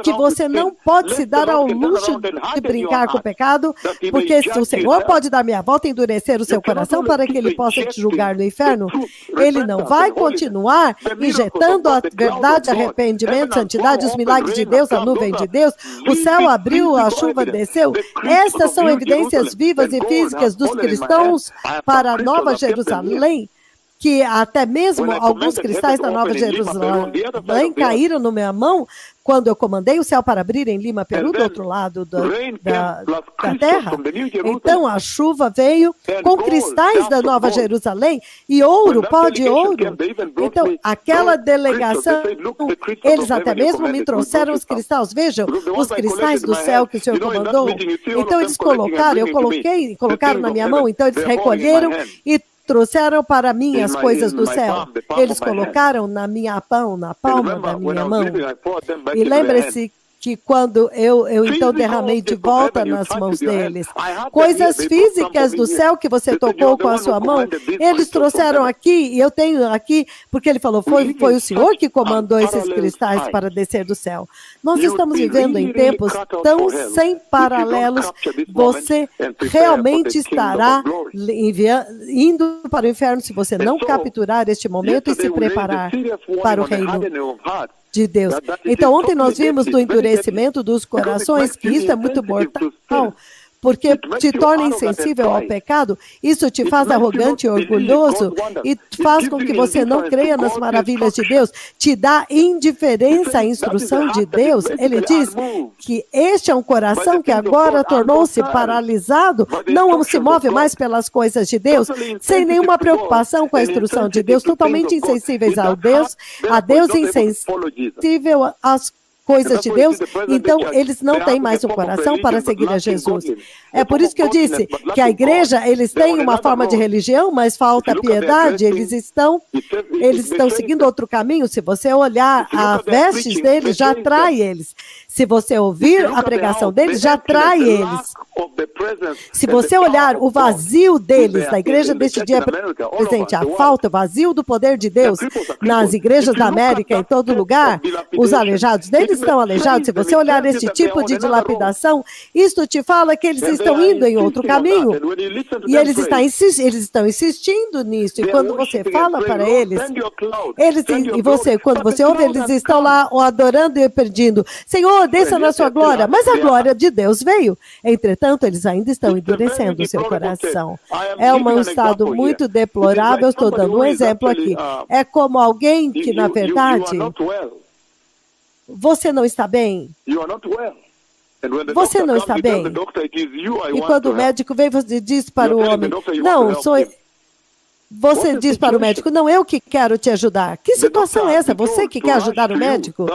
que você não pode se dar ao luxo de brincar com o pecado, porque se o Senhor pode dar meia volta e endurecer o seu coração para que ele possa te julgar no inferno, ele não vai continuar injetando a verdade, arrependimento, santidade, os milagres de Deus, a nuvem de Deus, o céu abriu, a chuva desceu. Estas são evidências vivas e físicas dos cristãos para a Nova Jerusalém, que até mesmo alguns cristais da Nova Jerusalém caíram na minha mão quando eu comandei o céu para abrir em Lima, Peru, do outro lado da terra. Então a chuva veio com cristais da Nova Jerusalém e ouro, pó de ouro. Então aquela delegação, eles até mesmo me trouxeram os cristais. Vejam, os cristais do céu que o Senhor comandou. Então eles colocaram na minha mão, então eles recolheram e trouxeram para mim as coisas do céu. Eles colocaram na palma da minha mão. E lembre-se que quando eu então derramei de volta nas mãos deles, coisas físicas do céu que você tocou com a sua mão, eles trouxeram aqui, e eu tenho aqui, porque ele falou, foi o Senhor que comandou esses cristais para descer do céu. Nós estamos vivendo em tempos tão sem paralelos, você realmente estará indo para o inferno se você não capturar este momento e se preparar para o reino de Deus. Então, ontem nós vimos do endurecimento dos corações, que isso é muito mortal, porque te torna insensível ao pecado, isso te faz arrogante e orgulhoso, e faz com que você não creia nas maravilhas de Deus, te dá indiferença à instrução de Deus. Ele diz que este é um coração que agora tornou-se paralisado, não se move mais pelas coisas de Deus, sem nenhuma preocupação com a instrução de Deus, totalmente insensíveis a Deus insensível às coisas de Deus, então eles não têm mais um coração para seguir a Jesus. É por isso que eu disse que a igreja, eles têm uma forma de religião, mas falta piedade, eles estão seguindo outro caminho. Se você olhar as vestes deles, já atrai eles. Se você ouvir a pregação deles, já atrai eles. Se você olhar o vazio deles, da igreja deste dia presente, a falta, o vazio do poder de Deus nas igrejas da América, em todo lugar, os aleijados deles estão aleijados. Se você olhar esse tipo de dilapidação, isto te fala que eles estão indo em outro caminho. E eles estão insistindo nisso. E quando você fala para eles, quando você ouve, eles estão lá adorando e pedindo, Senhor, desça na sua glória. Mas a glória de Deus veio. Entretanto, eles ainda estão endurecendo o seu coração. É um estado muito deplorável. Estou dando um exemplo aqui. É como alguém que, na verdade, você não está bem. Você não está bem. E quando o médico vem, você diz para o homem, não, sou eu. Você diz para o médico, não, eu que quero te ajudar. Que situação é essa? Você que quer ajudar o médico?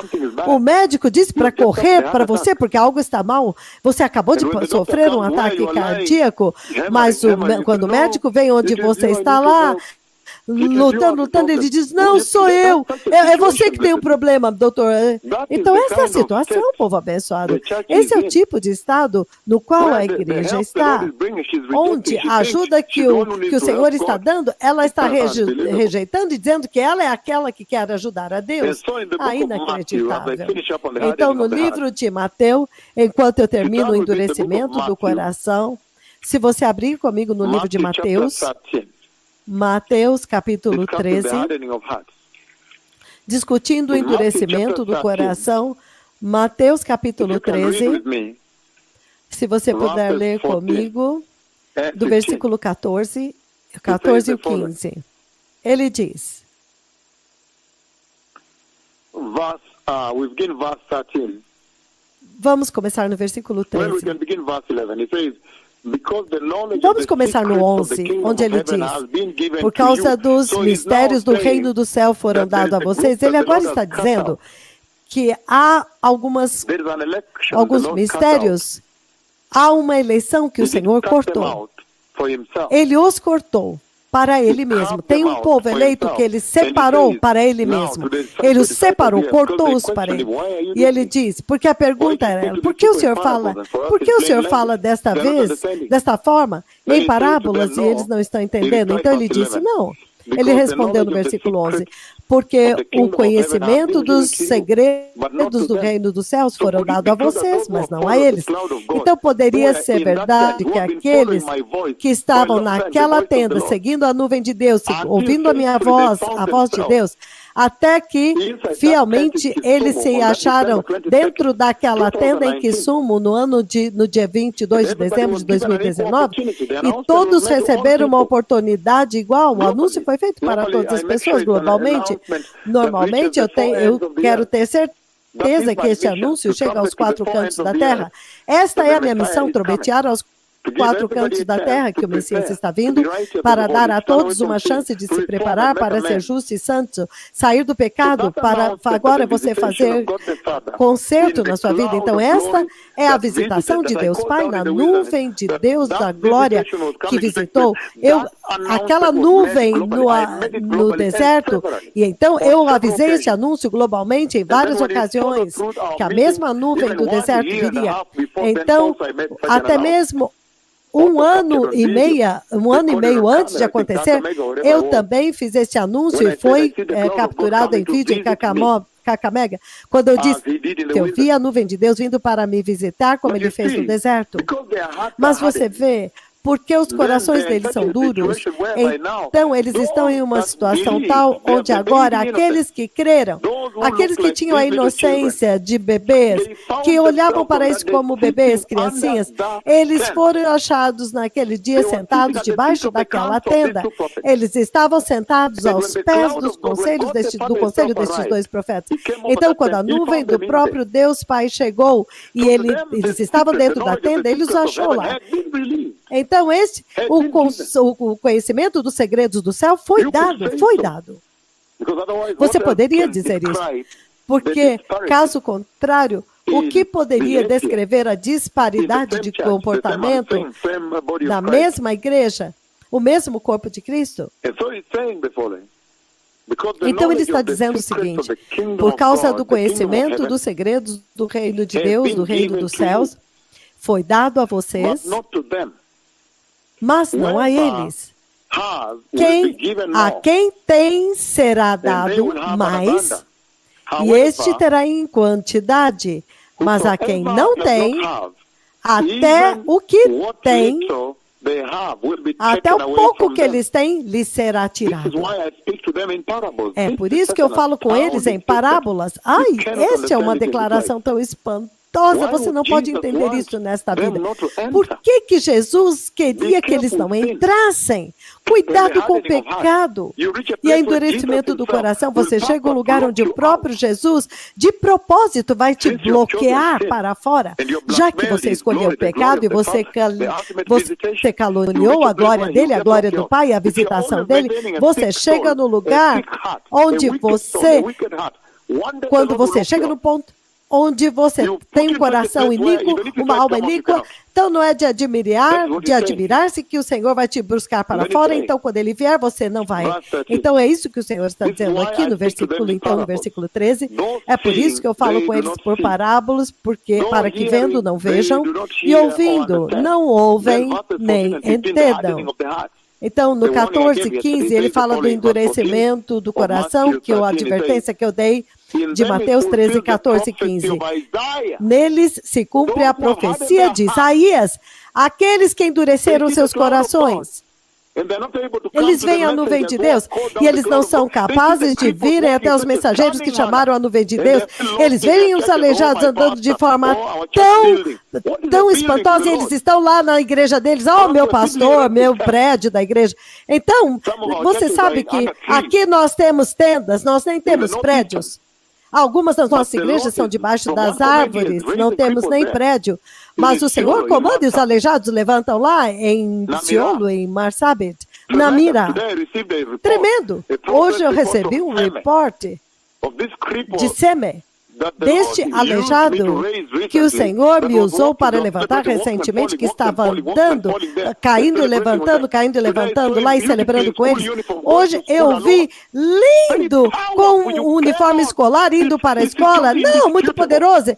O médico disse para correr para você porque algo está mal. Você acabou de sofrer um ataque cardíaco, mas quando o médico vem onde você está lá, lutando, ele diz, não, sou eu, é você que tem um problema, doutor. Então essa é a situação, povo abençoado. Esse é o tipo de estado no qual a igreja está, onde a ajuda que o Senhor está dando, ela está rejeitando e dizendo que ela é aquela que quer ajudar a Deus. Inacreditável. Então, no livro de Mateus, enquanto eu termino o endurecimento do coração, se você abrir comigo no livro de Mateus, capítulo 13, discutindo o endurecimento do coração. Mateus, capítulo 13, se você puder ler comigo, do versículo 14 e 15. Ele diz, vamos começar no versículo 13. Vamos começar no 11, onde ele diz, por causa dos mistérios do reino do céu foram dados a vocês. Ele agora está dizendo que há alguns mistérios, há uma eleição que o Senhor cortou. Ele os cortou para ele mesmo. Tem um povo eleito que ele separou para ele mesmo. Ele os separou, cortou-os para ele. E ele diz, porque a pergunta era, por que o Senhor fala desta vez, desta forma, em parábolas, e eles não estão entendendo? Então ele disse, não. Ele respondeu no versículo 11, porque o conhecimento dos segredos do reino dos céus foram dados a vocês, mas não a eles. Então poderia ser verdade que aqueles que estavam naquela tenda, seguindo a nuvem de Deus, ouvindo a minha voz, a voz de Deus, até que, fielmente, eles se acharam dentro daquela tenda em Kisumu, no dia 22 de dezembro de 2019, e todos receberam uma oportunidade igual. O anúncio foi feito para todas as pessoas globalmente. Normalmente, eu quero ter certeza que este anúncio chega aos 4 cantos da terra. Esta é a minha missão, trombetear aos 4 cantos da terra, que o Messias está vindo, para dar a todos uma chance de se preparar para ser justo e santo, sair do pecado, para agora você fazer conserto na sua vida. Então esta é a visitação de Deus Pai, na nuvem de Deus da glória que visitou. Aquela nuvem no deserto, e então eu avisei esse anúncio globalmente em várias ocasiões, que a mesma nuvem do deserto viria. Então, até mesmo um ano e meio antes de acontecer, eu também fiz esse anúncio e foi capturado em vídeo em Kakamega, quando eu disse que eu vi a nuvem de Deus vindo para me visitar, como ele fez no deserto. Mas você vê, porque os corações deles são duros, então eles estão em uma situação tal onde agora aqueles que creram, aqueles que tinham a inocência de bebês, que olhavam para isso como bebês, criancinhas, eles foram achados naquele dia sentados debaixo daquela tenda. Eles estavam sentados aos pés do conselho destes 2 profetas. Então, quando a nuvem do próprio Deus Pai chegou e eles estavam dentro da tenda, ele os achou lá. Então, o conhecimento dos segredos do céu foi dado. Você poderia dizer isso, porque, caso contrário, o que poderia descrever a disparidade de comportamento da mesma igreja, o mesmo corpo de Cristo? Então ele está dizendo o seguinte: por causa do conhecimento dos segredos do reino de Deus, do reino dos céus, foi dado a vocês, mas não a eles. A quem tem será dado mais, e este terá em quantidade, mas a quem não tem, até o que tem, até o pouco que eles têm, lhes será tirado. É por isso que eu falo com eles em parábolas. Esta é uma declaração tão espantosa. Você não pode entender isso nesta vida. Por que Jesus queria que eles não entrassem? Cuidado com o pecado e endurecimento do coração. Você chega a um lugar onde o próprio Jesus, de propósito, vai te bloquear para fora. Já que você escolheu o pecado e você caluniou a glória dele, a glória do Pai, a visitação dele, você chega no lugar onde quando você chega no ponto onde você tem um coração iníquo, uma alma iníqua, então não é de admirar-se que o Senhor vai te buscar para fora, então quando ele vier, você não vai. Então é isso que o Senhor está dizendo aqui no versículo 13, é por isso que eu falo com eles por parábolas, porque para que vendo não vejam, e ouvindo não ouvem nem entendam. Então, no 14:15, ele fala do endurecimento do coração, que é a advertência que eu dei de Mateus 13:14-15. Neles se cumpre a profecia de Isaías, aqueles que endureceram seus corações. Eles veem a nuvem de Deus e eles não são capazes de virem até os mensageiros que chamaram a nuvem de Deus. Eles veem os aleijados andando de forma tão espantosa e eles estão lá na igreja deles. Meu pastor, meu prédio da igreja. Então, você sabe que aqui nós temos tendas, nós nem temos prédios. Algumas das nossas igrejas são debaixo das árvores, não temos nem prédio. Mas o Senhor comanda e os aleijados levantam lá em Siolo, em Marsabit, na Mira. Tremendo. Hoje eu recebi um reporte de Seme, deste aleijado que o Senhor me usou para levantar recentemente, que estava andando, caindo e levantando lá e celebrando com eles. Hoje eu vi lindo, com um uniforme escolar, indo para a escola. Não, muito poderoso.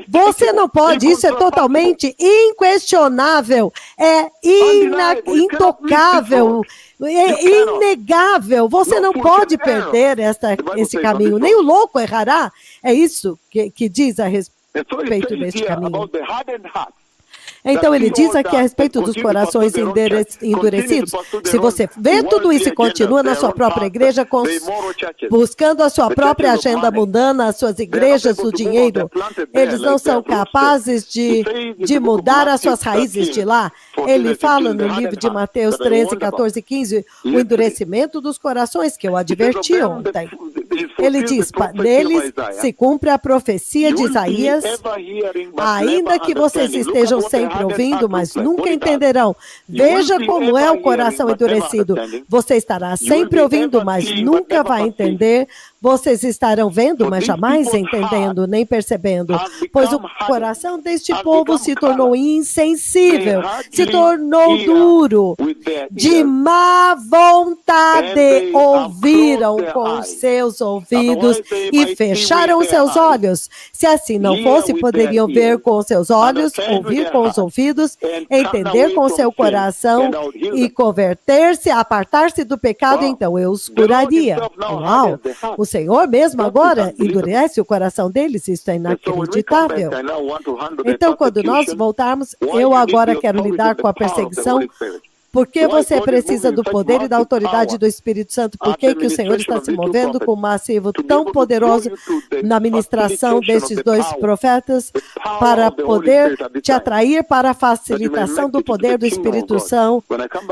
Você não pode, isso é totalmente inquestionável, é intocável, é inegável. Você não pode perder esse caminho. Nem o louco errará. É isso que diz a respeito deste caminho. Então ele diz aqui a respeito dos corações endurecidos. Se você vê tudo isso e continua na sua própria igreja, buscando a sua própria agenda mundana, as suas igrejas, o dinheiro, eles não são capazes de mudar as suas raízes de lá. Ele fala no livro de Mateus 13, 14 e 15, o endurecimento dos corações, que eu adverti ontem. Ele diz, neles se cumpre a profecia de Isaías, ainda que vocês estejam sempre ouvindo, mas nunca entenderão. Veja como é o coração endurecido. Você estará sempre ouvindo, mas nunca vai entender. Vocês estarão vendo, mas jamais entendendo, nem percebendo. Pois o coração deste povo se tornou insensível, se tornou duro, de má vontade ouviram com os seus ouvidos e fecharam os seus olhos. Se assim não fosse, poderiam ver com os seus olhos, ouvir com os ouvidos, entender com o seu coração e converter-se, apartar-se do pecado, então eu os curaria. Uau! O Senhor mesmo agora endurece o coração deles, isso é inacreditável. Então, quando nós voltarmos, eu agora quero lidar com a perseguição. Por que você precisa do poder e da autoridade do Espírito Santo? Por que o Senhor está se movendo com um massivo tão poderoso na ministração destes dois profetas para poder te atrair para a facilitação do poder do Espírito Santo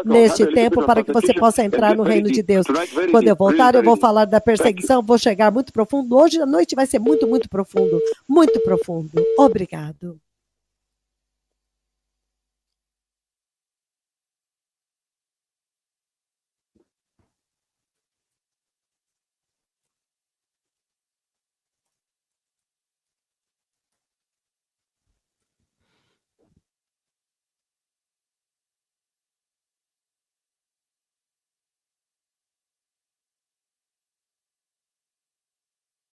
neste tempo para que você possa entrar no reino de Deus? Quando eu voltar, eu vou falar da perseguição, vou chegar muito profundo. Hoje à noite vai ser muito, muito profundo. Muito profundo. Obrigado.